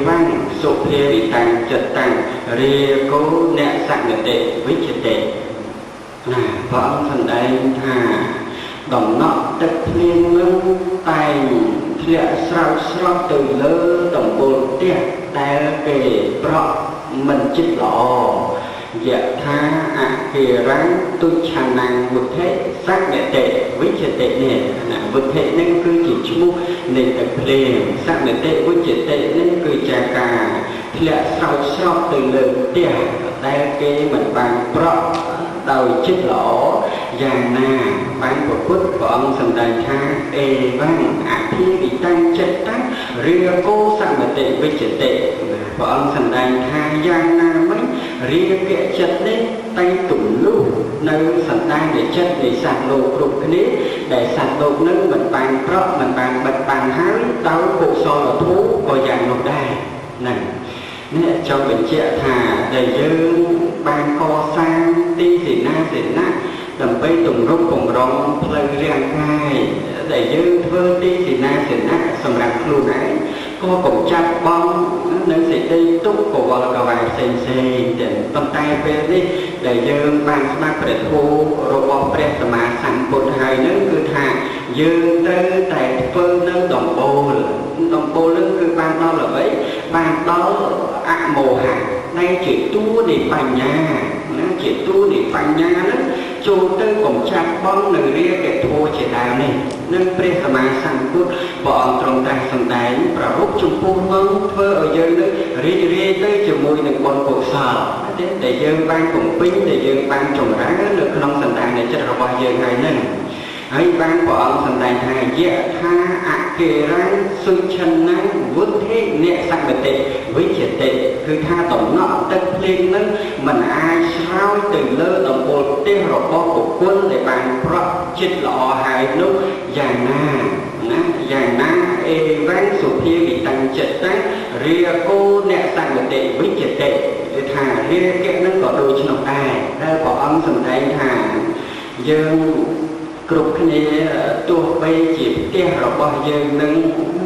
vang sụp hê bị tăng chật tăng ria cố nẹ sạc nệ tệ với chật tệ và ông thần đây thà đồng nọ tất liên lưng tay lẹ sao sao từ lơ đồng bồn tiết tay kề bọ mình chích lọ dạ tha kề ráng tôi chàng nàng vực thế sắc nệ tệ với chật tệ nè vực thế nên cứ chỉ chú nên tập liền sắc nệ tệ với chật tệ nên cứ chà cà lẹ sao sao từ lơ tiết tay kề mình bằng bọ đầu chích lỗ giàn na bán của quất của ông sầm đài tha ê vang thi bị tăng chất tăng ria cô sang mà tệ với chất tệ của ông sầm đài tha giàn na mấy ria kẹ chất đấy tay tụng lũ nơi sầm đài để chất để sạt lô rụt cái để sạt lô nâng mình bàn pro mình bàn bật bàn hái tao bộ so là thú có giàn nộp đài này nè cho mình trẻ thà để dư ban co sang ti thì na đầm bay tùng rốt cùng rong plei riêng khai để dư thơ ti thì na sầm rạp luôn ấy co cùng chặt bom nên sẽ đi túc của vợ cả vài sen để tầm tay về đi để dư ban smart để thu robot để mà sản bột hai nữa cứ thà dư tới tại phương nơi đồng bồ lưng cứ ban đó là vậy ban đó mồ hạt nay chỉ tu để bành nhà chỉ tu để bành nhà đó cho tới cùng chặt bom người ria để thua chỉ đào này nên pre mà sang cút bọn trong tay sầm đáy và hút chung phu mông thơ ở dưới đó ria tới chiều mùi được bọn cổ sở để dân ban cùng pin để dân ban trồng rác được không sầm đáy này chắc là bao giờ ngày nên ấy ban của ông sầm đáy hai dạ tha kề răng xuân chân năng vớt thế nhẹ sang bề tệ với triệt tệคือtha tổng nọ tất liên nâng mình ai sao từ lơ đồng bột tiêu rồi bao của quân để bàn pro chích lọ hại lúc giàn na ê vang sụp kia bị tăng chật tăng ria cô nhẹ sang bề tệ với triệt tệ thà ria kẹt nâng có đôi chân ai đây của ông sầm đáy thà dương cục nàyตัวไปจีบเตี้ยเราบอกยังนึง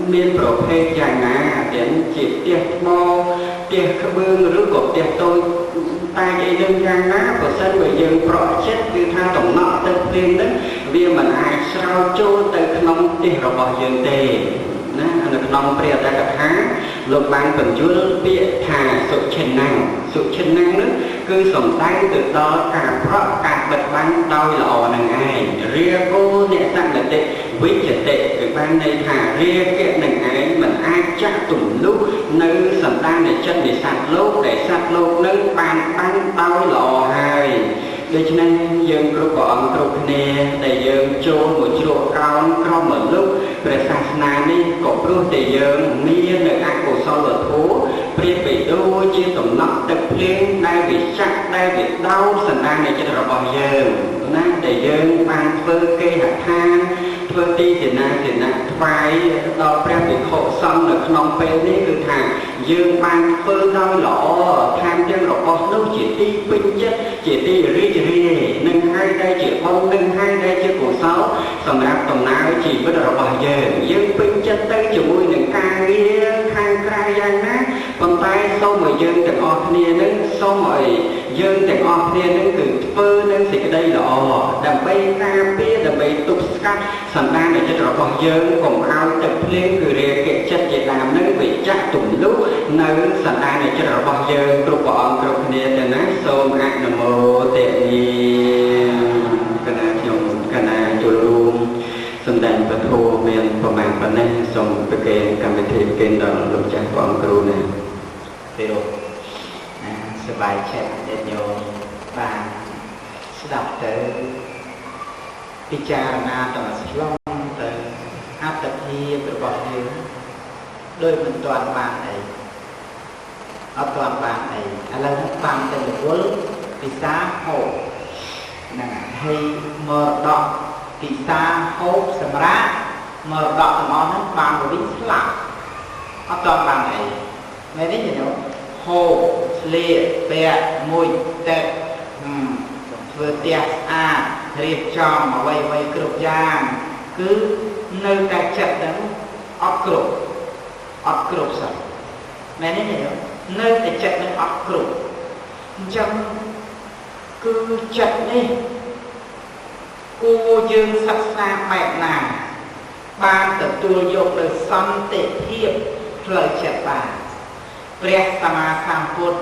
เมียนประเภทอย่างน่ะเดี๋ยวจีบเตี้ยโมเตี้ยขบือหรือกบเตี้ยตัวตายใจดึงอย่างน่ะก็เส้นไปยังเพราะเช็ดคือทางตรงนอกตึกเพียงนั้นเวียมันอายเศร้าโจ้ตึกขนมเตี้ยเราบอกยังเตะนะอันนั้นขนมเปรี้ยวแต่กระทะลงบางเป็นจุดเปี้ยถ่าสุดเช่นนั้นนั้นคือสมตั้งtừ đó cảเพราะการบัดบังโดยหล่อหนึ่งไอ้เรียกโก้เนี่ยตั้งแต่เด็กวิจิตรtừ banในถ่าเรียกแก่หนึ่งไอ้เหมือนai chắcตุ่มlúc nơiสมตั้งในchân để sạt lốpนึงบางบังโดยหล่อหายโดยฉะนั้นยังกรุบอ่อนกรุบเนี่ยแต่ยังโจมหมดโจมก้าวเข้าเหมือนลูกประศาสนานี่ก็รู้แต่ยังมีหนึ่งอักกุศลทูเปรียบไปดูจีตมนักตะเพลงได้วิจักได้วิดาวสันดานในจิตระบายยังนั่นแต่ยังบางเพื่อเกหักทางเพื่อตีเสียนะไฟดอกแปรติโคซ้ำหนึ่งขนมเป็นนี่คือทางยังบางเพื่อดอยหล่อทางจังระบายลูกจิตตีปิ้งเจ็ดจิตตีรีหนึ่งให้ได้จิตบงหนึ่งให้ได้จิตกุศลสำหรับตรงนั้นจิตวิระบายยังปิ้งเจ็ดได้จมูกหนึ่งการเรียงทางกลางยังนะคนไทยส้มมายังแต่ออกเนี่ยนึงส้มมายังแต่ออกเนี่ยนึงคือเปิดนึงสิกได้หล่อดับใบตาเปี้ยดับใบตุกสกัดสันดานในจิตระบายยังของเอาแต่เพลงคือเรียกเกจัดเจตามนึงไปจัดตุ่มลุกในสันดานในจิตระบายยังกรุบอ่อนกรุบเนี่ยแต่นะส้มอักนโมเตนีคณะโยมคณะจุลุมสำแดงประโทเมียนประมาณปนัยส่งไปเกณฑ์การไปเทเกณฑ์ดอกลงจากกองครูเนี่ยเดี๋ยวสบายแช่เด็ดโยมบางสดับเตอพิจารณาต่อสล่องเตออัตตีประกอบอยู่โดยมันตอนบางไอเอาตอนบางไออะไรทั้งบางแต่ละวันพิซซ่าโฮนั่นให้มรดกพิซซ่าโฮสมระมรดกสมองนั้นบางกว่าวิ่งสลับเอาตอนบางไอไม่ได้ยินหรอโฮเลี้ยเปียมวยเตะเฟื่อเตียอาเรียบจอมเอาไว้กรุบยางคือเนื้อแต่จัดนั้นอดกรุบสัก mẹ nói hiểu nơi để chặt nó ọt cục trong cứ chặt đi cô dương sắc xa bạch nàng ban tập tua dục được xong tệ thiệp lời chặt bàព្រះសម្មាសម្ពុទ្ធ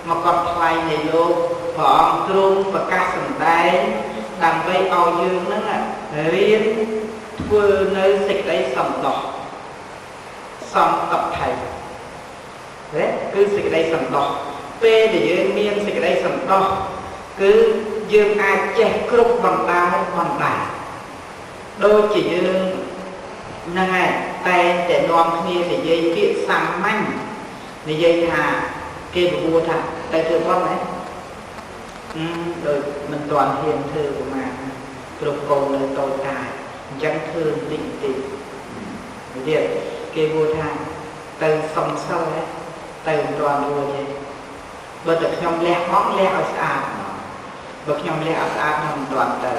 មកកត់ថ្លែងនៃលោកព្រះអង្គទ្រង់ប្រកាសសម្ដែងដើម្បីឲ្យយើងនឹងរៀនធ្វើនៅសេចក្តីសំដោះសំតបថៃគឺសេចក្តីសំដោះពេលដែលយើងមានសេចក្តីសំដោះគឺយើងអាចចេះគ្រប់បណ្ដាបណ្ដាដូចជាយើងហ្នឹងហើយតែតែនាំគ្នានិយាយពាក្យសាមញ្ញនិយាយថាគេប្រមូលថាទៅធ្វើបន់ណាដូចមិនទាន់ហ៊ានធ្វើប្រមាណគ្រប់កូននៅតូចតាចអញ្ចឹងធ្វើបន្តិចបន្តិចទៀតគេพูดថាទៅសុំសិលទៅមិនទាន់រួចទេបើតែខ្ញុំលះមកលះឲ្យស្អាតបើខ្ញុំលះឲ្យស្អាតខ្ញុំមិនទាន់ទៅ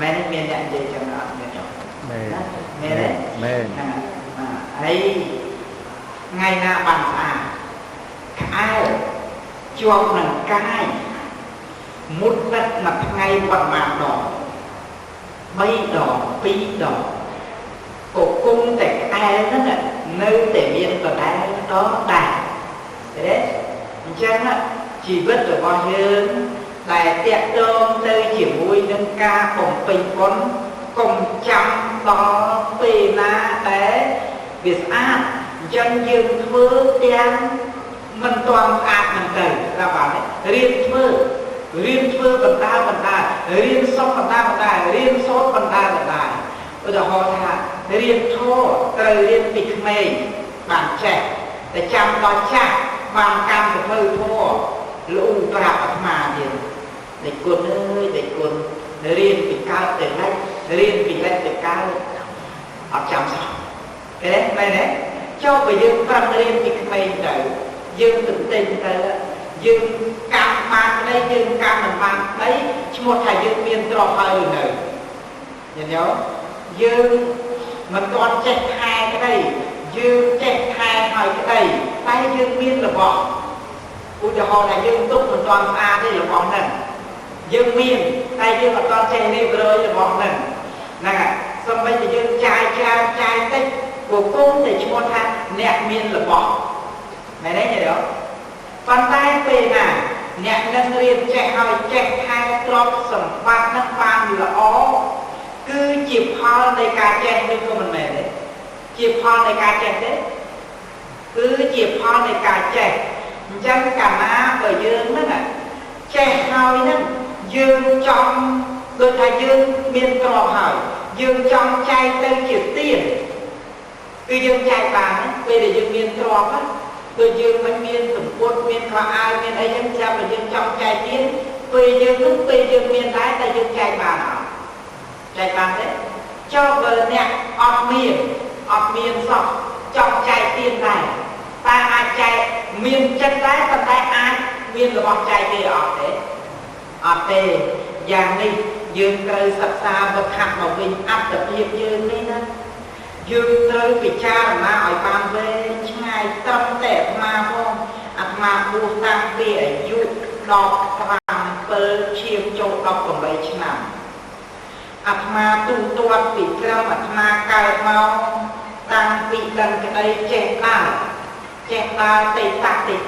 មែនទេមានអ្នកនិយាយចឹងអត់មែនទេមែនទេមែនហើយថ្ងៃណាបានស្អាតក្អែលជាប់នឹងកាយមុតទឹកមួយថ្ងៃប៉ុន្មានដង3ដង2ដងក៏គុំតែក្អែលហ្នឹងនៅតែមានដដែលដល់ដែរទេអញ្ចឹងជីវិតរបស់យើងដែលតាក់ទងទៅជាមួយនឹងការបំពេញបុណ្យកុំចាំដល់ពេលណាដែលវាស្អាតអញ្ចឹងយើងធ្វើទាំងមិនទាន់ស្អាតមិនទៅណាបាទរៀនធ្វើបណ្ដារៀនសុខបណ្ដារៀនសូត្របណ្ដាឧទាហរណ៍ថារៀនធម៌ត្រូវរៀនពីក្មេងបានចេះតែចាំដល់ចាស់បានកម្មទៅធ្វើធម៌លូប្រាប់អាត្មាទៀតដេចគុណអើយដេចគុណរៀនពីកើតទៅឡេចរៀនពីឡេចទៅកើតអត់ចាំសោះគេមែនទេចូលបើយើងប្រឹងរៀនពីក្មេងទៅយើងទន្ទិញទៅយើងកម្មបានក្តីយើងកម្មមិនបានក្តីឈ្មោះថាយើងមានទ្រព្យហើយនៅញ៉ឹងយើងមិនទាន់ចេះខែក្តីយើងចេះខែហើយក្តីតែយើងមានរបស់ឧទាហរណ៍ថាយើងទុកមិនទាន់ស្អាតទេរបស់ហ្នឹងយើងមានតែយើងអត់ទាន់ចេះរៀបរយរបស់ហ្នឹងហ្នឹងហើយសូម្បីតែយើងចាយច្រើនចាយតិចក៏គង់តែឈ្មោះថាអ្នកមានរបស់មែនទេទេប៉ុន្តែពេលណាអ្នកនឹងរៀនចេះហើយចេះខែទ្រព្យសម្បត្តិនឹងបានល្អគឺជាផលនៃការចេះនេះក៏មិនមែនទេជាផលនៃការចេះទេគឺជាផលនៃការចេះអញ្ចឹងកាលណាបើយើងហ្នឹងចេះហើយហ្នឹងយើងចង់ដូចថាយើងមានទ្រព្យហើយយើងចង់ចែកទៅជាទានគឺយើងចែកបានពេលដែលយើងមានទ្រព្យដូចយើងមិនមានសម្ពុតមានខោអាវមានអីចឹងចាំតែយើងចង់ចែកទានពេលយើងនឹងពេលយើងមានដែរតែយើងចែកបានអត់ចែកបានទេចុះបើអ្នកអត់មានសោះចង់ចែកទានដែរតែអាចចែកមានចិត្តដែរប៉ុន្តែអាចមានរបស់ចែកគេអត់ទេយ៉ាងនេះយើងត្រូវសិក្សាមកខាត់មកវិញអត្តភាពយើងនេះណាយើងត្រូវពិចារណាឲ្យបានវែងឆ្ងាយត្រឹមតែអាត្មាផងអាត្មាបួសតាំងពីអាយុ17ឈាមចូល18ឆ្នាំអាត្មាទូទាត់ពីក្រមអាត្មាកើតមកតាំងពីដឹងក្តីចេះដើរតេ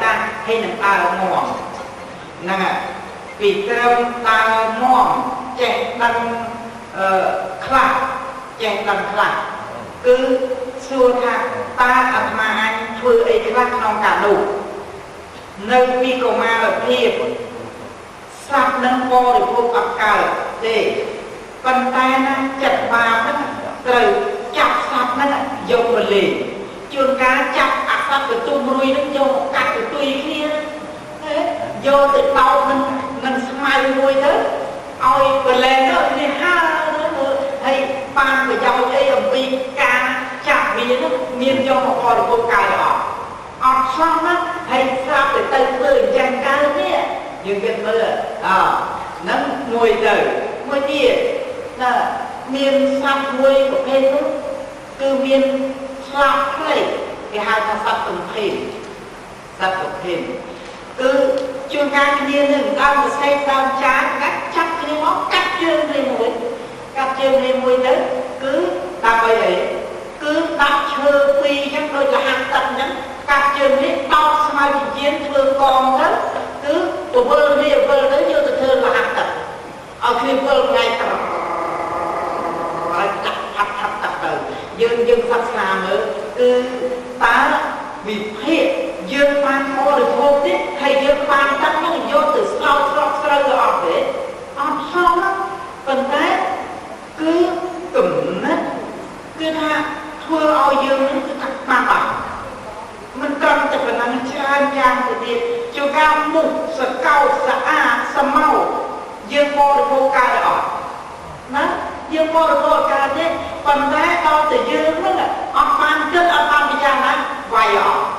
តាហើយនឹងដើរងំហ្នឹងហើយពីក្រមដើរងំចេះដឹងខ្លះគឺសួរថាតើអាត្មាអាចធ្វើអីខ្លះក្នុងការនោះនៅពីកុមារភាពសត្វនឹងបរិភោគអត់កើតទេប៉ុន្តែណាចិត្តបាបហ្នឹងត្រូវចាប់សត្វហ្នឹងយកមកលេងជួនកាលចាប់អាសត្វទៅទុំរួយហ្នឹងយកមកកាត់ទៅទុយគ្នាយកទៅដោតនឹងស្មៅមួយទៅឲ្យបលែងទៅនេះហើយបានប្រយោជន៍អីអំពីការចាប់វានោះមានយកមកបរិភោគកើតអត់សោះណាហើយស្រាប់តែទៅធ្វើអញ្ចឹងកើតនេះយើងគិតមើលហ្នឹងមួយទៀតណាមានសត្វមួយប្រភេទនោះគឺមានស្លាបភ្លេចគេហៅថាសត្វទំភេ đặt được thêm cứ chuyên gia kia đừng đau mà xem đau chán cắt cái móc cắt chương lên mũi đấy cứ ta bây ấy cứ đặt chơ quy chắc đôi là hàng tận nhắn cắt chương lên to mai chỉ chiến thương con đó cứ tụi vơ đấy như tụi thơ là hàng tận ở khi vơ ngay tập từ dương sắp xa mới cứ ta vì hiện dương phan có được vô tích thầy dương phan tắt nó vô từ sau rồi ọt để ọt sau đó còn thế cứ cụm nít cứ tha thua ao dương nó cứ thật ma bảo mình cần tập là mình chơi nhang từ tiền cho cao mục sợ cao sợ mau dương vô được vô ca để ọt đó dương vô được vô ca thế còn thế đâu từ dương đó là ọt phan kết ọt phan bây giờ nó vài ọt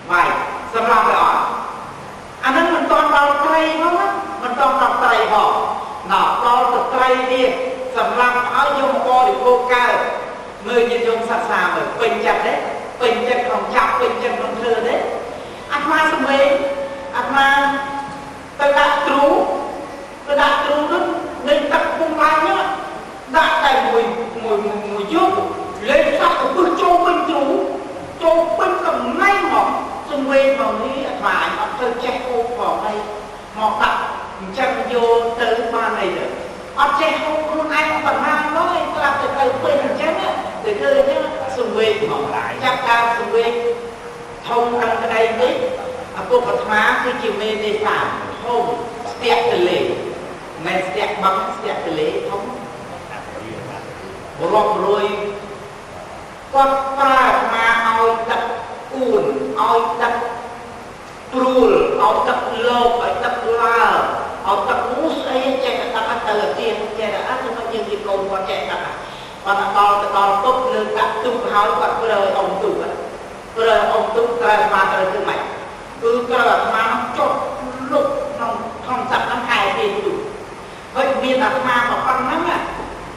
vậy, sầm laoไปอ่อนอันนั้นมันตอนเราไตรมั้งมันตอนเราไตรบอกเนาะเราไตรเนี่ยสำหรับเอาโยมบริโภคกันมือยืนยงศาสนาเหมือนเป็นจัดเด้เป็นจัดของจับเป็นจัดของเธอเด้อัตมาสมัยอัตมาตะดักตรูนั้นในตักปุงลายเนี่ยดักแต่มวยยุบเลยสักกับโจเป็นตรูโจเป็นกับไม่หมอกxung quanh vàoนี้mà anh ông thơ che khô vào đây mọc đặt chân vô tới ba này rồi ông che khô luôn anh còn mang nói làm từ từ quên thằng chết á từ từ chứ xung quanh mọc lại chắc cao xung quanh thông ăn cái đây đấy cô Phật hóa khi chiều mê đi phạm thông stẹt từ lệ men stẹt bắn stẹt từ lệ thông rồi con ta mà ao đặt uốn ao đặt prul ao đặt lop ao đặt la ao đặt mus ấy chạy đặt từ tiền chạy đặt chúng ta như cái câu quan chạy đặt còn tao tốt lên đặt tung háo còn rồi ông tung ra mà rồi cứ mày cứ ra mà chốt lúc không sạch nó hai tiền đủ vậy miền đặt mà con lắm à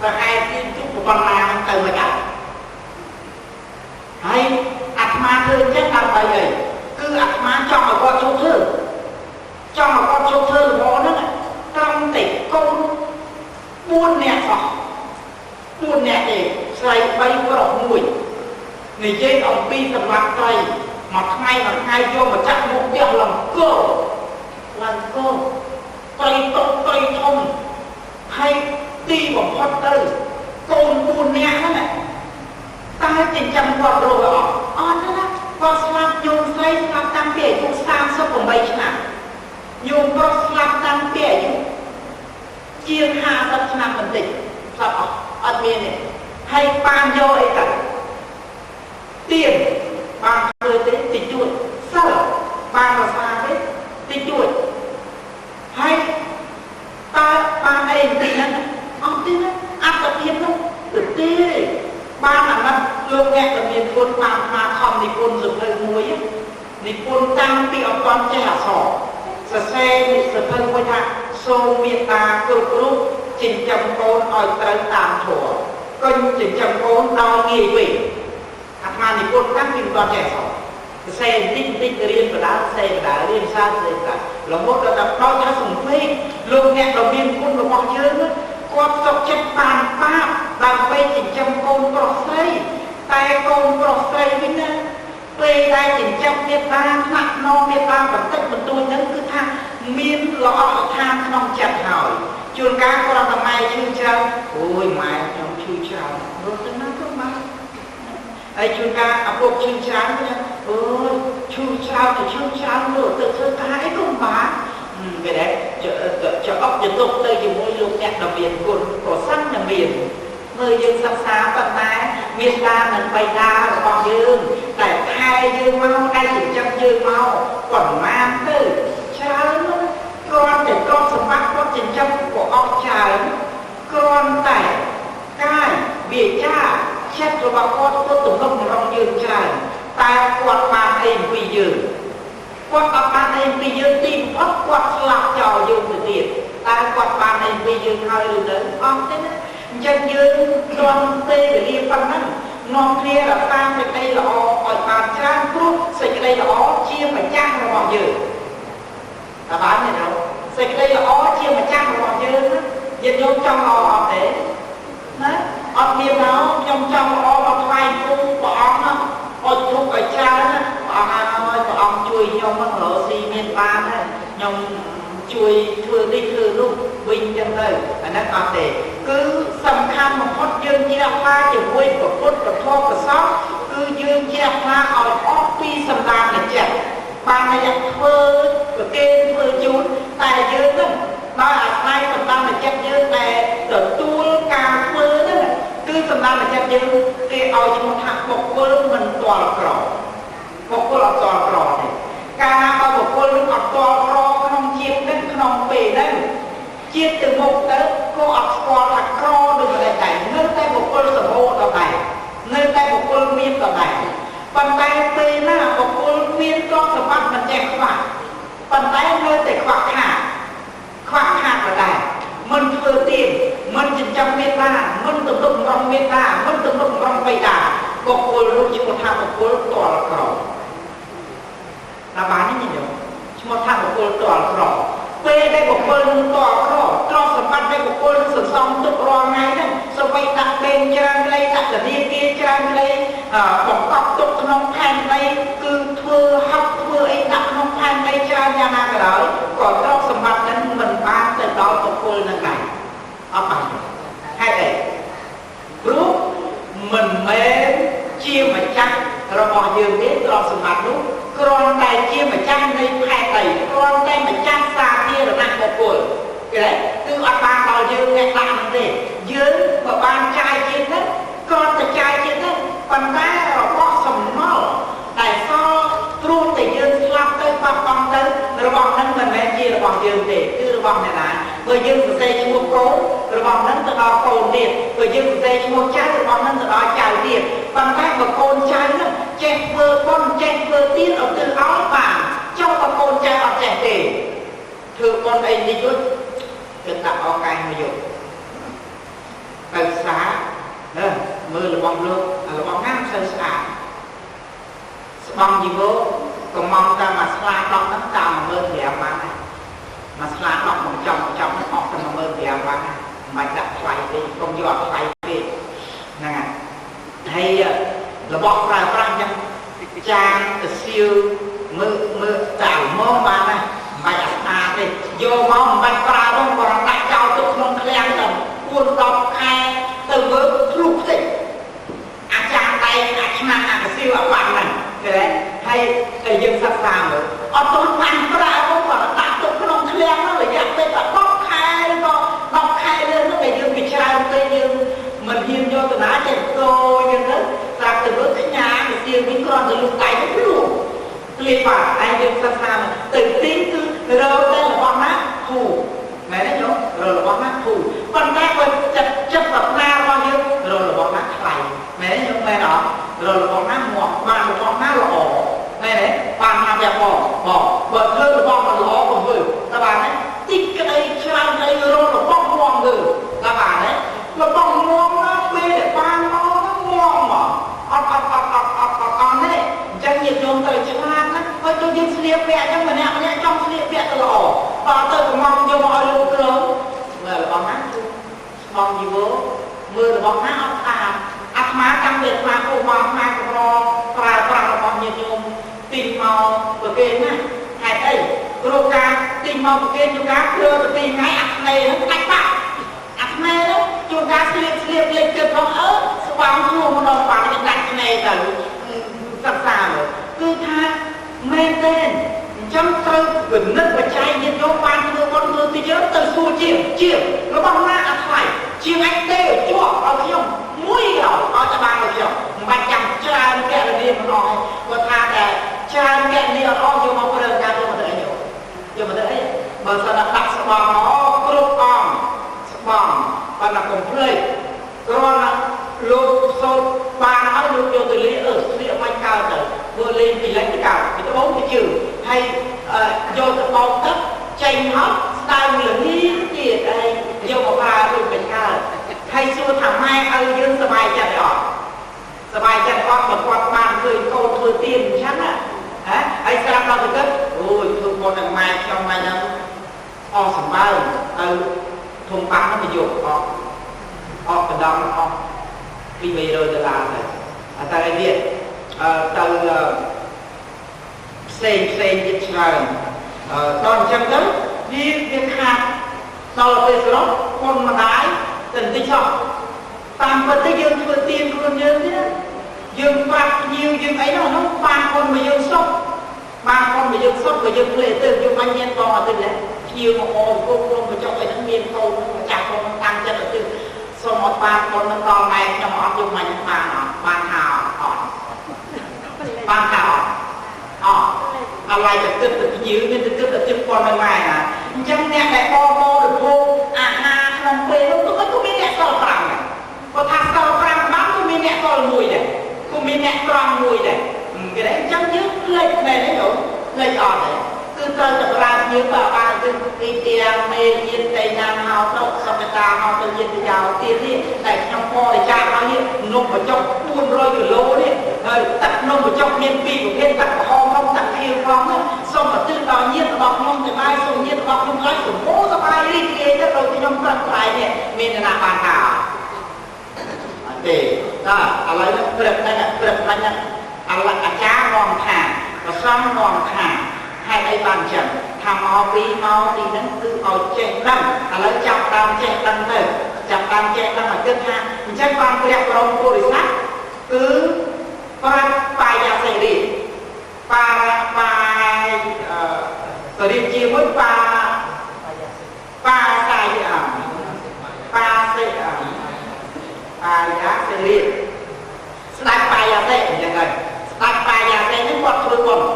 và hai tiền chút của con là từ mày cả hay ắt ma thơ chắc là bài vậy cứ ắt ma cho mà con số thơ là bó nữa trong tịch con buôn nẹt để xoay bay có đọc mùi người chơi ông pi tầm mặt tay mặt ngay vô mà chắc một đeo làm cơ tay thông hay đi bằng hót tư con buôn nẹt đó này ta chỉnh chăm qua rồi đó con slap nhung say slap tăng bể nhung sang sau cùng bay chứ nào nhung con slap tăng bể nhung chiên hạ sắp chứ nào mình tỉnh slap ở miền này hay ban vô ấy cả tiền ban hơi tới tỉnh chuột sao ban là xa đấy tỉnh chuột hay ta ban ấy tỉnh đó ông tỉnh đó áp tập hiệp đâu được tê ban là nó luôn nghe tập hiệp quân mà không thì quân dùng hơi muối thì quân tăng bị ông con trẻ sỏ sẽ xe thì sẽ thân quay thẳng xô miệt ta cơ lúc trình chồng con hỏi tới tạm thủa cân trình chồng con đo nghề quỷ hạt mà thì quân tăng bị con trẻ sỏ xe tích riêng và đá riêng xa rồi cả là một là đập đo cho sùng phê luôn nghe đầu tiên quân là bao nhiêu nữa con sọc chân bàn pháp bàn quay chỉnh châm con pro xây tay con pro xây với nè quay tay chỉnh châm Việt Nam mặt non Việt Nam và tất một tôi nâng cứ tha miên lọ tham không chặt hỏi chuồn cá con làm mai chưa trao ôi mai trong chưa trao rồi tôi nói không mai ai chuồn cá à bộ chưa trao nha ôi chưa trao thì chưa trao nữa tự thơ cái không bán cái đấy cho ốc dân tục tới dùng môi lúc nhạc đồng miền của sắc là miền người dân sắp xa tận này miền ta mình bày ra là con dương tại hai dương mau đây chỉ trăm dương mau còn mang từ trái con để con sống bắt con trình trăm của ốc trái con tại cai bìa cha chết rồi bà con có tổng công trong dương trái ta quạt ba hình quỳ dương quạt ba hình quỳ dương tìm ốc quạt lạc trò dùng từ tiền ta quạt ba hình quỳ dương hơi được đến con thế đó chân dương đoan tê để đi phân năng នាំគ្នារក្សាសេចក្តីល្អឲ្យបានច្រើនព្រោះសេចក្តីល្អជាម្ចាស់របស់យើងតើបានទេណាសេចក្តីល្អជាម្ចាស់របស់យើងយើងយកចង់ល្អអត់ទេណាអត់មានណាខ្ញុំចង់ល្អមកថ្វាយគូព្រះអង្គណាអត់ទុកឲ្យច្រើនណាព្រះអង្គជួយខ្ញុំមករកស៊ីមានបានហើយខ្ញុំជួយធ្វើនេះធ្វើនោះវិញចឹងទៅអាហ្នឹងអត់ទេគឺសំខាន់បំផុតយើងជ្រះថ្លាជាមួយព្រះពុទ្ធព្រះធម៌ព្រះសង្ឃគឺយើងជ្រះថ្លាឲ្យអស់ពីសម្ដានចិត្តបានតែយ៉ាងធ្វើប្រគេនធ្វើជូនតែយើងហ្នឹងដោយអាស្រ័យសម្ដានចិត្តយើងដែលទទួលការធ្វើហ្នឹងគឺសម្ដានចិត្តយើងគេឲ្យឈ្មោះថាបុគ្គលមិនទាល់ក្របុគ្គលអត់ទាល់ក្រទេកាលណាបើបុគ្គលនឹងអត់ទាល់ក្រក្នុងជាតិនេះក្នុងពេលហ្នឹងជាតិទៅមុខទៅក៏អត់ស្គាល់ថាក្រដូចតែដែរនៅតែបុគ្គលសម្បូរដល់ដែរនៅតែបុគ្គលមានដល់ដែរប៉ុន្តែពេលណាបុគ្គលមានទ្រព្យសម្បត្តិមិនចេះខ្វះប៉ុន្តែនៅតែខ្វះខាតដល់ដែរមិនធ្វើទៀនមិនចិញ្ចឹមមេត្តាមិនទំនុកម្រងមេត្តាមិនទំនុកម្រងបិតាបុគ្គលនោះឈ្មោះថាបុគ្គលទាល់ក្របាននេះញោមឈ្មោះថាបុគ្គលទាល់ក្រពេលដែលបុគ្គលនឹងទាល់ក្រទ្រព្យសម្បត្តិដែលបុគ្គលនឹងសន្សំទុករាល់ថ្ងៃហ្នឹងសូម្បីដាក់ពេញច្រើនក្លេដាក់ធនាគារច្រើនក្លេបង្កប់ទុកក្នុងផែនដីគឺធ្វើហប់ធ្វើអីដាក់ក្នុងផែនដីច្រើនយ៉ាងណាក៏ដោយក៏ទ្រព្យសម្បត្តិហ្នឹងមិនបានទៅដល់បុគ្គលនឹងដែរអត់បានហេតុអីព្រោះមិនមែនជាម្ចាស់របស់យើងទេទ្រព្យសម្បត្តិនោះគ្រាន់តែជាម្ចាស់នៃផែនដីគ្រាន់តែម្ចាស់សាធារណៈបុគ្គលគឺអត់បានដល់យើងអ្នកដាក់នោះទេយើងក៏បានចាយជាតិហ្នឹងគ្រាន់តែចាយជាតិហ្នឹងប៉ុន្តែរបស់សំណល់ដែលសល់ព្រោះតែយើងស្លាប់ទៅបាត់បង់ទៅរបស់ហ្នឹងមិនមែនជារបស់យើងទេគឺរបស់អ្នកណាបើយើងសរសេរឈ្មោះកូនរបស់ហ្នឹងទៅដល់កូនទៀតបើយើងសរសេរឈ្មោះចៅរបស់ហ្នឹងទៅដល់ចៅទៀតប៉ុន្តែបើកូនចៅហ្នឹងចេះធ្វើបុណ្យចេះធ្វើទានឧទ្ទិសឲ្យបានចុះបើកូនចៅអត់ចេះទេធ្វើបុណ្យអីនេះយល់គឺដាក់អកែមកយកទៅស្អាតមើលរបស់លោករបស់ណាមិនសូវស្អាតស្បង់ជីវោកំងតាមមួយស្លាដកហ្នឹងតាម15000បានមួយស្លាដកមកចំហ្នឹងអស់ទៅ15000បានមិនដាក់ថ្លៃទេកុំយកអត់ថ្លៃទេហ្នឹងហើយរបស់ប្រើប្រាស់អញ្ចឹងចានទៅសៀវមើលតាមមកបានណាមិនអត់ស្អាតទេយកមកមិនបាច់ប្រើនោះក៏ដាក់ចោលទុកក្នុងឃ្លាំងទៅ4-10ខែទៅមើលធ្លុះតិចអាចារ្យដៃអាឆ្នាំអាកសៀវអត់បានហ្នឹងឃើញហើយតែយើងសិក្សាមើលអត់ទាន់បានប្រើនោះក៏ដាក់ទុកក្នុងឃ្លាំងនោះរយៈពេល10ខែក៏10ខែលើនោះតែយើងពិចារណាទៅយើងមិនហ៊ានយកទៅណាចេះកោអញ្ចឹងទៅស្រាប់ទៅមើលខ្ញាទៅទៀងវិញគ្រាន់តែលុបដៃទៅភ្លុះព្រាយបាទហើយយើងសិក្សាទៅទីគឺរកតែរបស់ណាធូរមែនទេញោមរករបស់ណាធូរប៉ុន្តែបើចិត្តប្រាថ្នារបស់យើងរករបស់ណាថ្លៃមែនទេញោមមែនអត់រករបស់ណាមកបានរបស់ណាល្អមែនទេបានណាវាបងបើធ្វើរបស់មិនល្អក៏ធ្វើតែបានទេតិចក្តីច្រើនក្តីរករបស់មកធ្វើតែបានទេរបស់មកពេលដែលបានមកមកអត់នេះអញ្ចឹងញាតិញោមទៅឆ្លាតណាហើយទៅយើងស្លៀកពាក់អញ្ចឹងម្នាក់ចង់ស្លៀកពាក់ទៅល្អដល់ទៅកំងយកមកឲ្យលោកគ្រូមើលរបស់ណាស្បង់ជីវោមើលរបស់ណាអត់ស្អាតអាត្មាតាំងពីអាត្មាពុកមកអាត្មាក៏ប្រើប្រាស់របស់ញាតិញោមទិញមកប្រគេនណាហេតុអីព្រោះការទិញមកប្រគេនជួនកាលគ្រឿងទៅទីថ្ងៃអាថ្នេហ្នឹងដាច់បាក់អាថ្នេហ្នឹងជួនកាលស្លៀកលេខគិតផងស្បង់ខ្លួនមកដល់បាត់វាដាច់ថ្នេទៅសិក្សាមើលគឺថាមែនទេអញ្ចឹងត្រូវពិនិត្យបច្ច័យញាតិញោមបានធ្វើបុណ្យធ្វើទីយើងទៅសួរជារបស់ណាអត់ថ្លៃជាងអីទេជាប់ឲ្យខ្ញុំមួយឲ្យតែបានឲ្យខ្ញុំមិនបាច់ចាំច្រើនកែលាមិនអស់គាត់ថាតែច្រើនកែលាអត់អស់យកមកប្រើការយកមកទៅអីយកមកទៅអីបើសិនតែដាក់ស្បង់គ្រប់អង្គស្បង់ប៉ុន្តែកុំភ្លេចគ្រាន់តែលោកសូត្របានហើយលោកយកទៅលាស្លៀកមិនកើតទៅធ្វើលេងពីលេងទៅកើតពីត្បូងទៅជើងហើយយកទៅបោកទឹកចេញមកស្ដាយលងាទៀតហើយយកមកប្រើដូចមិនកើតហើយសួរថាម៉ែឲ្យយើងសុបាយចិត្តអត់សុ ដល់ទៅគិតអូយធ្វើបុណ្យដល់ម៉ែខ្ញុំម៉ែហ្នឹងអស់សម្បើមទៅធំបាក់ទៅយកអស់កណ្ដងអស់ពី$300ទៅតែឯទៀតទៅផ្សេងទៀតច្រើនដល់អញ្ចឹងទៅវាខាតដល់ពេលសរុបគុណម្ដាយទៅបន្តិចចុះតាមពិតទៅយើងធ្វើទានខ្លួនយើងទៀតយើងប្រាប់ញៀវយើងអីនោះបានគុណមកយើងសុខបានគុណមកយើងសុខក៏យើងភ្លេចទៅយើងបាញ់ញៀនបងអត់ទេញៀវមកអមគុំគុំបញ្ចុកអីហ្នឹងមានកូនម្ចាស់កូនតាំងចិត្តទៅសូមអត់បានគុណនឹងដល់ម៉ែខ្ញុំអត់យកមកបានអត់បានថាអត់បានថាអត់អ្វីទៅគិតទៅញៀវមានទៅគិតទៅជិះប៉ុនឲ្យម៉ែណាអញ្ចឹងអ្នកដែលបរិភោគអាហារក្នុងពេលនោះក៏មានអ្នកសល់5ដែរបើថាសល់5បានក៏មានអ្នកសល់1ដែរក៏មានអ្នកត្រង់1ដែរគេថាអញ្ចឹងយើងភ្លេចមែនទេញោមភ្លេចអត់ទេគឺត្រូវតែប្រាជ្ញាបើបានគឺទីទាំងមេយានតេណាហៅទៅសកតាហៅទៅយានទៅយោទៀតនេះតែខ្ញុំបរិច្ចាគឲ្យនេះនំបញ្ចុក400គីឡូនេះហើយទឹកនំបញ្ចុកមាន2ប្រភេទទឹកក្រហមផងទឹកខៀវផងសូមឧទ្ទិសដល់ញាតិរបស់ខ្ញុំទាំងឡាយសូមញាតិរបស់ខ្ញុំឡើយសម្បូរសប្បាយរីករាយទៅដោយខ្ញុំប្រឹងប្រែងនេះមានអ្នកណាបានថាអត់ទេតើឥឡូវនេះព្រឹកហ្នឹងឥឡូវអាចារ្យនាំថាប្រសងនាំថាហេតុអីបានចឹងថាមកពីហ្នឹងគឺឲ្យចេះដឹងឥឡូវចាប់ដើមចេះដឹងទៅចាប់ដើមចេះដឹងឲ្យគិតថាអញ្ចឹងបានព្រះបរមពុរិស័ទគឺប្រាជ្ញបាយាសេរីសេរីជាមួយបាសាយាសេរីស្ដេចបាយាសេអញ្ចឹងហើយស្ដេចបាយាសេនេះគាត់ធ្វើបុណ្យ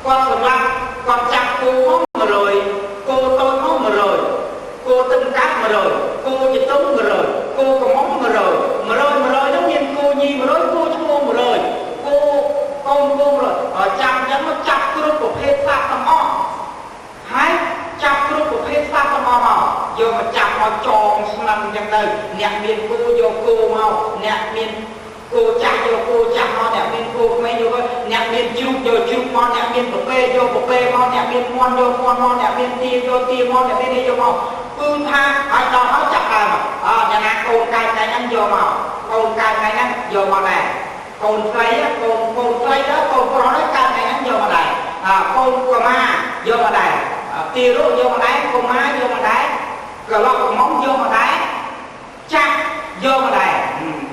គាត់សម្រាប់គាត់ចាប់គោមក100គោតូចមក100គោទឹកកាត់100គោជាទុំ100គោកំមុំ100នោះមានគោញី100គោឈ្មោះ100គោកូនគោ100ចាប់អញ្ចឹងមកចាប់គ្រប់ប្រភេទសត្វទាំងអស់ហើយចាប់គ្រប់ប្រភេទសត្វទាំងអស់មកយកមកចាប់មកចងស្នឹងអញ្ចឹងទៅអ្នកមានគោយកគោមកអ្នកមានគោចាស់យកគោចាស់មកអ្នកមានគោក្មេងយកអ្នកមានជ្រូកយកជ្រូកមកអ្នកមានពពែយកពពែមកអ្នកមានមាន់យកមាន់មកអ្នកមានទាយកទាមកអ្នកមាននេះយកមកគឺថាឲ្យដល់ហើយចាប់ដើមយ៉ាងណាកូនកាយថ្ងៃហ្នឹងយកមកកូនកាយថ្ងៃហ្នឹងយកមកដែរកូនស្រីកូនស្រីទៅកូនប្រុសទៅកាយថ្ងៃហ្នឹងយកមកដែរកូនកុមារយកមកដែរទារុយកមកដែរកុមារយកមកដែរកន្លក់កំមុំយកមកដែរចាស់យកមកដែរ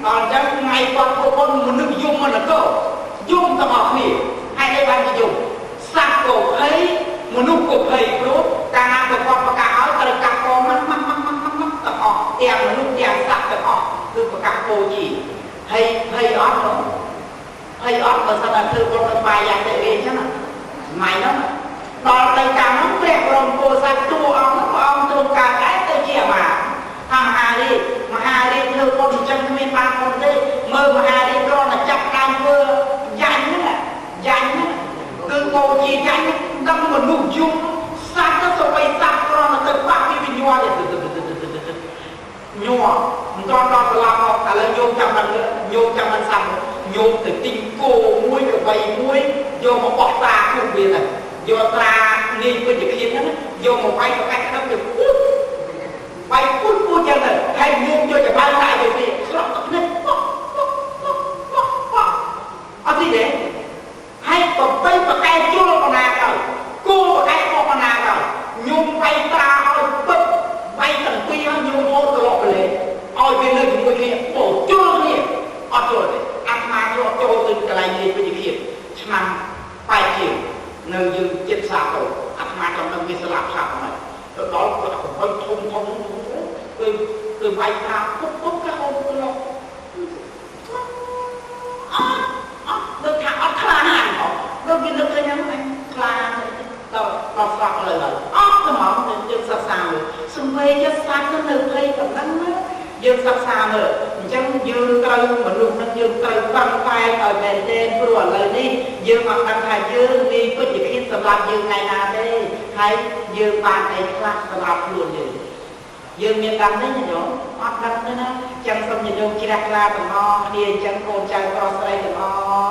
ដល់អញ្ចឹងថ្ងៃគាត់ពួកគាត់មនុស្សយំមកទៅយំទាំងអស់គ្នាហើយឯបានយំសត្វក៏ភ័យមនុស្សក៏ភ័យព្រោះកាលណាគាត់ប្រកាសឲ្យត្រូវកាត់កមកទាំងអស់ទាំងមនុស្សទាំងសត្វទាំងអស់គឺប្រកាសពោជីហើយភ័យអត់នោះភ័យអត់បើសិនតែធ្វើបុណ្យទៅបាយយ៉ាងតែវិញអញ្ចឹងថ្ងៃហ្នឹងដល់ទៅកាលនោះព្រះបរមពុទ្ធសាសនាព្រះអង្គទ្រង់កើតដែរទៅជាអាមាថាមហារាជធ្វើបុណ្យអញ្ចឹងគ្មានបានបុណ្យទេមើលមហារាជគ្រាន់តែចាប់ដើមធ្វើយ៉ាញ់ហ្នឹងគឺបូជាយ៉ាញ់ដឹងមនុស្សយំសត្វទៅទៅបីសត្វគ្រាន់តែទៅបាក់ពីវិញ្ញាណញ័រមិនទាន់ដល់ត្រឡប់មកឥឡូវយោចាំមិនសាំយោទៅទិញគោមួយកបីមួយយកមកបោះតាគុំវាទៅយកត្រានាយពេជ្ជឃាតហ្នឹងយកមកវាយប្រកាសក្នុងទៅវាយពុតចឹងទៅហើយញោមយកចបាល់តែទៅនេះស្រក់ទឹកនេះអត់ទេហើយប្របីប្រកែជួលបណ្ណាទៅគោប្រកែមកបណ្ណាទៅញោមវាយត្រាឲ្យពឹកវាយទាំងពីរឲ្យញោមមកត្រឡប់ទៅលេឲ្យវានៅជាមួយគ្នាពោជួលគ្នាអត់ជួលទេអាត្មាយកចូលទៅកន្លែងនាយពេជ្ជឃាតឆ្នាំ8ជាងនៅយើងចិត្តសាទៅអាត្មាចង់ដឹងវាស្លាប់ហើយទៅដល់គាត់កំពុងធំគឺវាយថាពុកក៏អូនទៅអត់ថាអត់ខ្លាណាស់ហ៎ដូចវានឹកឃើញហ្នឹងខ្លាដល់ស្លាប់លើអត់ទៅមកយើងសិក្សាមើលសំវេចិត្តស្លាប់នៅភ័យកំណឹងយើងសិក្សាមើលអញ្ចឹងយើងត្រូវមនុស្សនឹងយើងត្រូវបាំងបែកឲ្យមែនទេព្រោះឥឡូវនេះយើងអត់ដឹងថាយើងមានពេជ្ជឃាតសម្រាប់យើងថ្ងៃណាទេហើយយើងបានអីខ្លះសម្រាប់ខ្លួនយើងមានដឹងទេញោមអត់ដឹងទេណាចឹងសូមញោមជ្រះថ្លាទាំងអស់គ្នាអញ្ចឹងកូនចៅប្រុសស្រីទាំងអ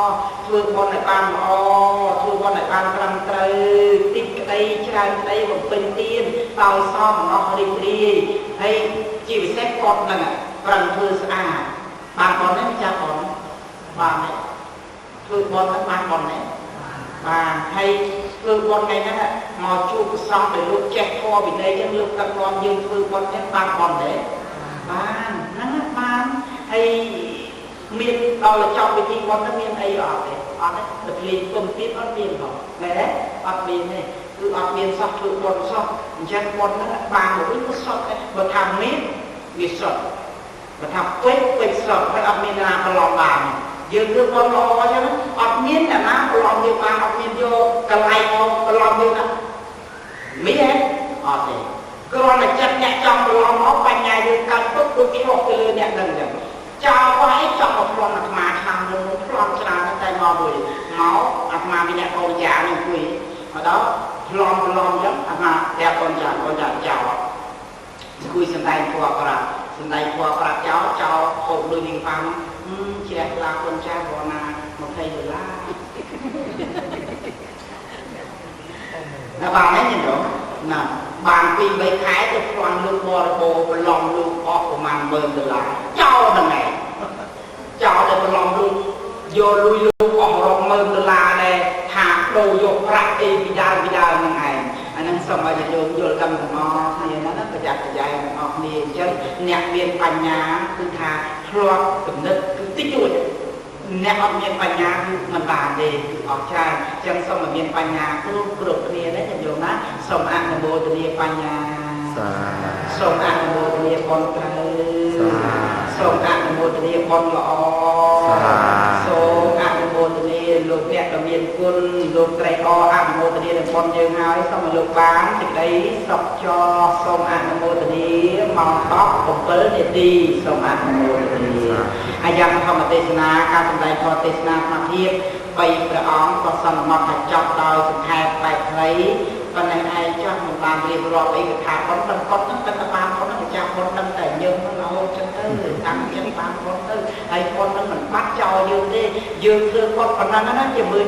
ស់ធ្វើបុណ្យឲ្យបានល្អធ្វើ ច្រើនស្ដីបំពេញទានដោយសមអស់រីករាយហើយជាពិសេសគាត់ហ្នឹងប្រឹងធ្វើស្អាតបានបននេះម្ចាស់បនបានទេធ្វើបនហ្នឹងបានបនទេបានហើយធ្វើបនថ្ងៃហ្នឹងមកជួបប្រសងដែលលោកចេះធម៌វិន័យចឹងលោកដឹកនាំយើងធ្វើបនហ្នឹងបានបនទេបានហ្នឹងបានហើយមានដល់ចប់ពិធីបនហ្នឹងមានអីអត់ទេអត់ទេតែភ្លេងគុំទៀតអត់មានផងមែនទេអត់មានទេគឺអត់មានសោះធ្វើបនសោះអញ្ចឹងបនហ្នឹងបានមកវិញក៏សោះដែរបើថាមានវាសោះបើថាពេកសោះហើយអត់មានណាប្រឡំបានយើងធ្វើបនល្អអញ្ចឹងអត់មានអ្នកណាប្រឡំយើងបានអត់មានយកកន្លែងមកប្រឡំយើងណាមានទេអត់ទេគ្រាន់តែចិត្តអ្នកចង់ប្រឡំមកបញ្ញាយើងកើតពុកដូចឆ្លុះទៅលើអ្នកហ្នឹងអញ្ចឹងចោលហើយចង់មកផ្លន់អាត្មាឆ្នាំនោះផ្លន់ច្រើនតែមកមួយមកអាត្មាមានអ្នកកូនយ៉ានឹងគួយមកដល់ផ្លន់អញ្ចឹងអាត្មាតែកូនយ៉ាចោលគួយសំដែងធัวប្រាប់សំដែងធัวប្រាប់ចោលហូបដូចនាងប៉ាជ្រះឡាកូនចាស់បងណា$20ណាបានទេញោមណាបាន2-3ខែទៅផ្លន់លោកបរិបូរប្រឡំលោកអស់ប្រមាណ$10,000ចោលហ្នឹងឯងចោលតែប្រឡំលោកយកលុយលោកអស់$10,000ដែរថាដូរយកប្រាក់អីពីដើមហ្នឹងឯងអាហ្នឹងសូមឲ្យយើងយល់ដឹងទាំងអស់គ្នាណាប្រយ័ត្នប្រយែងទាំងអស់គ្នាអញ្ចឹងអ្នកមានបញ្ញាគឺថាធ្លាប់គំនិតគឺតិចតួចអ្នកអត់មានបញ្ញាគឺមិនបានទេគឺអត់ច្រើនអញ្ចឹងសូមឲ្យមានបញ្ញាគ្រប់គ្នាណាញោមណាសូមអនុមោទនាបញ្ញាសូមអនុមោទនាបុណ្យត្រូវសូមអនុមោទនាបុណ្យល្អសូមអនុមោទនាលោកអ្នកដ៏មានគុណលោកត្រៃអអនុមោទនានឹងបុណ្យយើងហើយសូមឲ្យលោកបានសេចក្តីសុខចរសូមអនុមោទនាម៉ោង17នាទីសូមអនុមោទនាអាយ៉ាងធម្មទេសនាការសម្ដែងធម៌ទេសនាក្នុងភាព3ព្រះអង្គក៏សន្មតថាចប់ដោយសង្ខេបបែបខ្លីប៉ុន្តែឯងចោះមិនបានរៀបរាប់អីគឺថាប៉ុណ្ណឹងគាត់នឹងតែបានគាត់នឹងចាស់គាត់នឹងតែយើងនឹងរហូតចឹងទៅតាំងចឹងបានគាត់ទៅហើយគាត់នឹងមិនបាត់ចោលយើងទេយើងធ្វើគាត់ប៉ុណ្ណឹងណាជាមួយ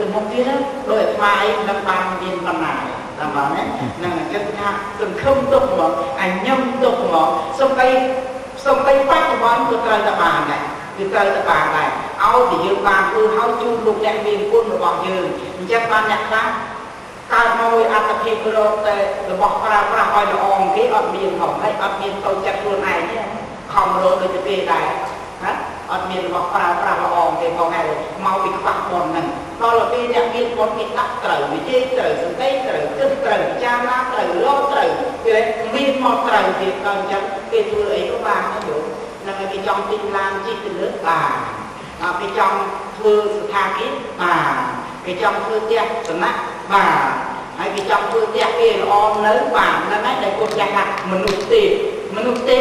ទៅមុខទៀតដោយអាត្មាអីនឹងបានមានបណ្ណាតាមបានណានឹងគិតថាសង្ឃឹមទុកមកអញញឹមទុកមកសំបីបច្ចុប្បន្នក៏ត្រូវតែបានដែរគឺត្រូវតែបានដែរឲ្យតែយើងបានធ្វើឲ្យជួបលោកអ្នកមានគុណរបស់យើងអញ្ចឹងបានអ្នកខ្លះកើតមកមួយអត្តភាពរកតែរបស់ប្រើប្រាស់ឲ្យល្អគេអត់មានផងហើយអត់មានទៅចិត្តខ្លួនឯងទេខំរកដូចគេដែរណាអត់មានរបស់ប្រើប្រាស់ល្អគេផងហើយមកពីខ្វះបុណ្យហ្នឹងដល់ពេលអ្នកមានបុណ្យគេដាក់ត្រូវវិជ័យត្រូវសន្តិត្រូវគិតត្រូវពិចារណាត្រូវរកត្រូវគេមានមកត្រូវទៀតដល់អញ្ចឹងគេធ្វើអីក៏បានដែរយល់នឹងគេចង់ទិញឡានជិះទៅលើបានគេចង់ធ្វើស្ថានភាពបានគេចង់ធ្វើផ្ទះសំណាក់បានហើយគេចង់ធ្វើផ្ទះគេល្អនៅបានហ្នឹងហើយដែលគាត់ចាស់ថាមនុស្សទេមិនមកពី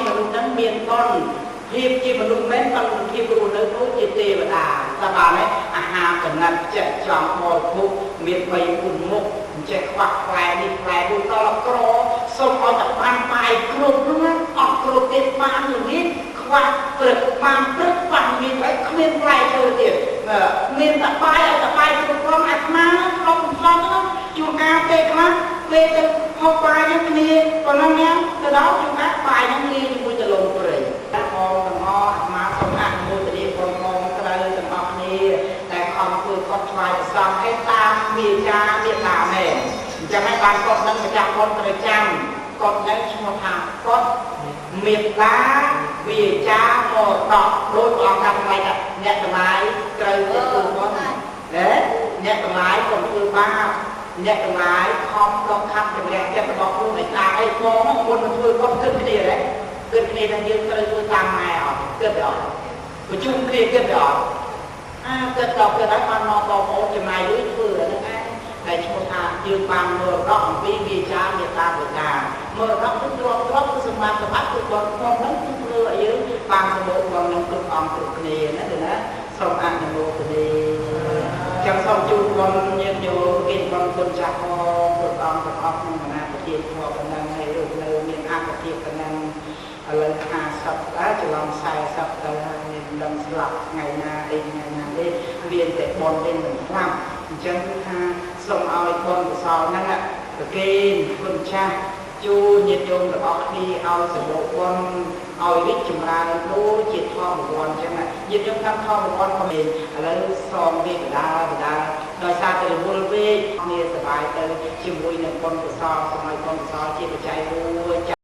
មនុស្សហ្នឹងមានបុណ្យភាពជាមនុស្សមែនប៉ុន្តែភាពរស់នៅនោះជាទេវតាតែបានហើយអាហារកណាត់ចិត្តចង់បរិភោគមាន3-4មុខអញ្ចឹងខ្វះផ្លែនេះផ្លែនោះដល់ក្រសូមឲ្យតែបានបាយគ្រប់ហ្នឹងអត់គ្រប់ទៀតបានល្ងាចខ្វះព្រឹកបានព្រឹកបានមានហើយគ្មានផ្លែចូលទៀតមានតែបាយឲ្យតែបាយគ្រប់គ្រាន់អាត្មាខ្លុំហ្នឹងជួនកាលពេលខ្លះពេលទៅហូបបាយហ្នឹងគ្នាប៉ុណ្ណឹងហ្នឹងទៅដល់ជួនកាលបាយហ្នឹងលាយជាមួយទៅលំព្រៃទាំងអស់អាត្មាសូមអនុមោទនាបងត្រូវទាំងអស់គ្នាតែខំធ្វើគាត់ឆ្លើយប្រសងឯតាមវាចាមេត្តាមែនអញ្ចឹងហើយបានគាត់នឹងម្ចាស់គាត់ត្រូវចាំគាត់នៅឈ្មោះថាគាត់មេត្តាវាចាមរតកដោយព្រះអង្គថាថ្លៃអ្នកទាំងឡាយត្រូវទៅធ្វើគាត់អ្នកទាំងឡាយកុំធ្វើបាបអ្នកទាំងឡាយខំដកខាត់ចម្រាស់ចិត្តរបស់ខ្លួនឲ្យតាមឲ្យផងមុននឹងធ្វើគាត់គិតគ្នាដែរគិតគ្នាថាយើងត្រូវធ្វើតាមម៉ែអត់គិតអត់ប្រជុំគ្នាគិតអត់គិតដល់គិតហើយបានមកបងប្អូនចំណាយលុយធ្វើអាហ្នឹងឯងតែឈ្មោះថាយើងបានមរតកអំពីវាចាមេត្តាបិតាមរតកគឺទ្រព្យគឺសម្បត្តិគឺគាត់ហ្នឹងគឺធ្វើឲ្យយើងបានសម្បូរបងនឹងគ្រប់អង្គគ្រប់គ្នាណាទេណាសូមអនុមោទនាចាំសូមជួបបងយើងយកគេបងគុណចាស់ផងគ្រប់អង្គទាំងអស់ក្នុងគណៈប្រតិធម៌ប៉ុណ្ណឹងហើយរូបនៅមានអត្តភាពប៉ុណ្ណឹងឥឡូវ50ដែរច្រឡំ40ទៅហើយមានដឹងស្លាប់ថ្ងៃណាអីថ្ងៃណា ទេមានតែបនเป็น1ខ្លះអញ្ចឹងថាសូមឲ្យបនកុសលហ្នឹងប្រគេនគុណចាស់ជួញាតិញោមទាំងអស់គ្នាឲ្យសម្បូរបុណ្យឲ្យរីកចម្រើនដូចជាធម្មវន្តអញ្ចឹងញាតិញោមតាមធម្មវន្តក៏មានឥឡូវសងវាបដាដោយសារតែរវល់ពេកគ្នាសប្បាយទៅជាមួយនឹងបុណ្យកុសលសម័យបុណ្យកុសលជាបច្ច័យមួយ